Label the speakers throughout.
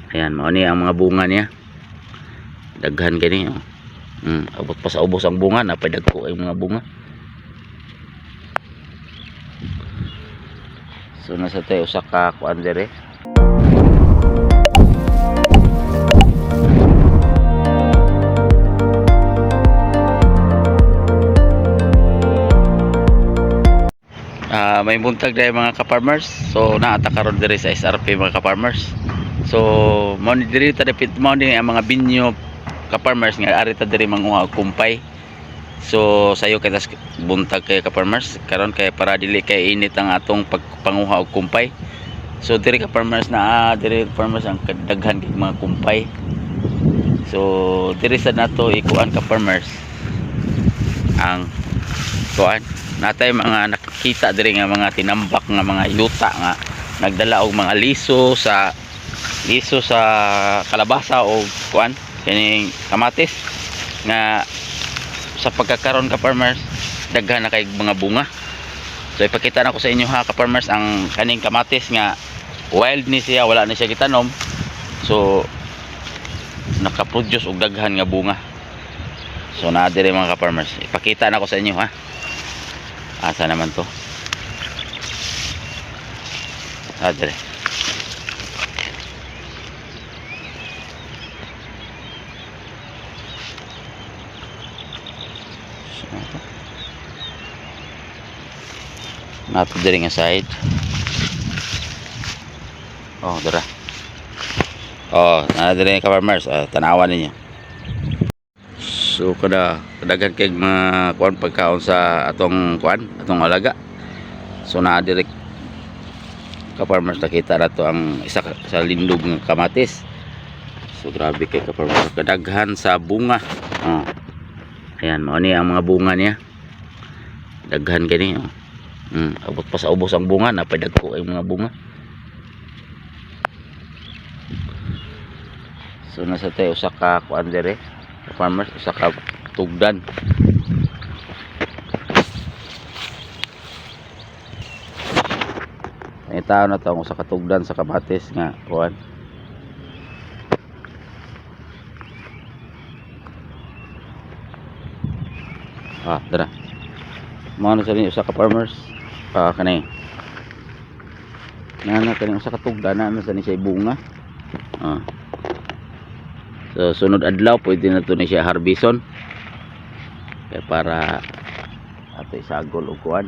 Speaker 1: Ayan, mao ni ang mga bunga niya. Daghan gani oh. Abot pa sa ubos ang bunga, napadagko ay mga bunga. So nasa tayo usa ka kuan dire. May buntag dahil mga ka-farmers. So naata karon dire sa SRP mga ka-farmers. So mo ni diri ta dapit mo ni ang mga binyo ka-farmers nga ari ta diri manguha og kumpay. So sayo kay tas buntag kay ka-farmers karon kay para dili kay init ang atong pagpanguha og kumpay. So diri ka-farmers na diri farmers ang kadaghan kay mga kumpay. So diri sad nato ikuan ka-farmers ang kuan natay mga nakikita diri nga mga tinambak nga mga yuta nga nagdala og mga liso sa kalabasa o kuan kining kamatis nga sa pagkakaroon ka farmers daghan na kay mga bunga. So ipakita na ko sa inyo ha ka farmers ang kaning kamatis nga wild ni siya, wala na siya gitanom. So nakaproduce og daghan nga bunga. So naa diri mga ka farmers ipakita na ko sa inyo ha. Asa naman to? Dire. Nato diri nga side. Oh, dira. Oh, diri ka farmers, tanawan ninyo. So kadagan kay mga kuan pagkaon sa atong kuan, atong alaga. So naa diri ka farmers nakita nato ang isa sa lindog ng kamatis. So grabe kay ka farmers kadaghan sa bunga. Oh. Ayan, mao ni ang mga bunga niya. Daghan gani oh. Abot pa sa ubos ang bunga, napadagko ay mga bunga. So nasa tayo usa ka kuan dire. Farmers usa ka tugdan. May tao na to usa ka tugdan sa kamatis nga kuan. Dara. Mao na sa usa ka farmers kanay. Nana kani usa ka tugdan na sa ni siya bunga. So sunod adlaw pwede na to ni siya harbison kaya para ato isagol og kuan.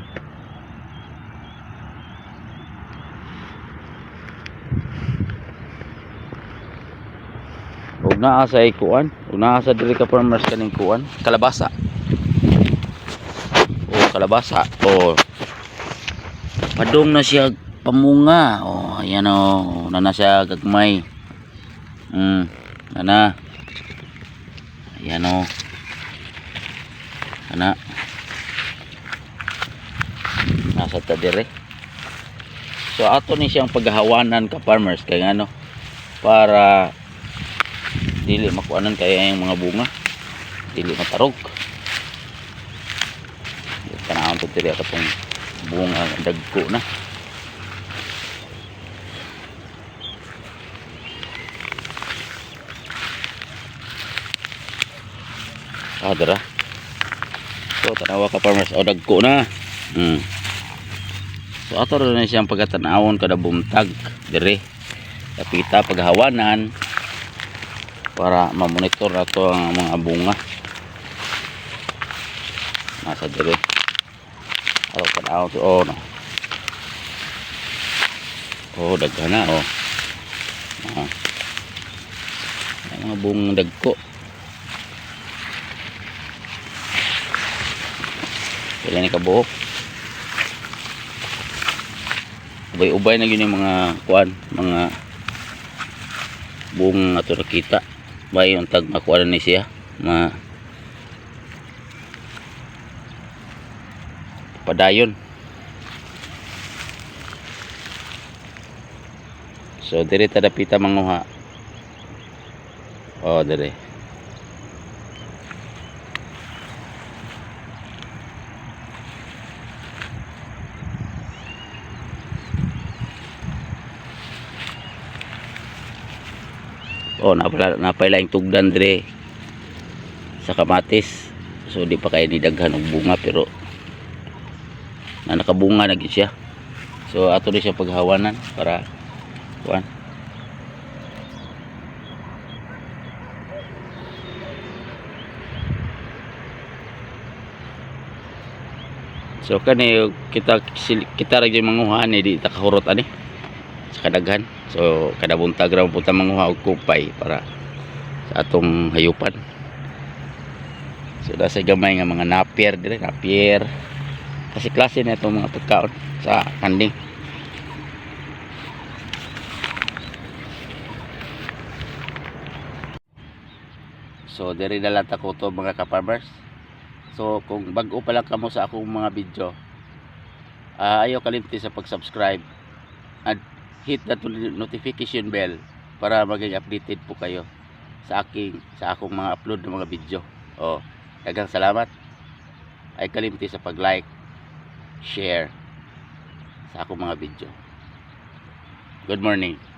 Speaker 1: Ug naa sa kuan, ug naa sa diri ka farmers kaning kuan, kalabasa. Kalabasa. Padung na siya pamunga. Ayan na siya gagmay. Ana. Ayan ana. Nasa ta dire. So ato ni siyang paghahawanan ka farmers kay ano para dili makuanan kay ang mga bunga. Dili matarog. Tanawon to dire katong bunga dagko na. Dara. So tanawa ka farmers dagko na. So ato rin siyang pagkatanawon kada bumtag dire. Kapita paghawanan para mamonitor nato ang mga bunga. Nasa dire. Ato tanawon to no. Daghan na mga bungang dagko. Wala ni kabuok. Ubay-ubay na yun yung mga kuan, mga buong ato nakita. Bay yung tag makuha na siya. Padayon. So dire ta dapita manguha. Dire. Oh, napailaing tugdan dire sa kamatis. So di pa kay ni daghan og bunga pero nakabunga na gid siya. So ato ni siya paghawanan para kuan. So kani kita ra gyud manguha ni di ta kahurot ani sa kadaghan. So kada buntag ra punta manguha og kupay para sa atong hayupan. So nasa gamay nga mga napier dire, napier. Kasi klase na itong mga pagkaon sa kanding. So diri na lang ta ko to mga ka-farmers. So kung bag-o pa lang kamo sa akong mga video, ayaw kalimti sa pag-subscribe at hit that notification bell para maging updated po kayo sa akong mga upload ng mga video. Daghang salamat. Ay kalimti sa pag-like, share sa akong mga video. Good morning.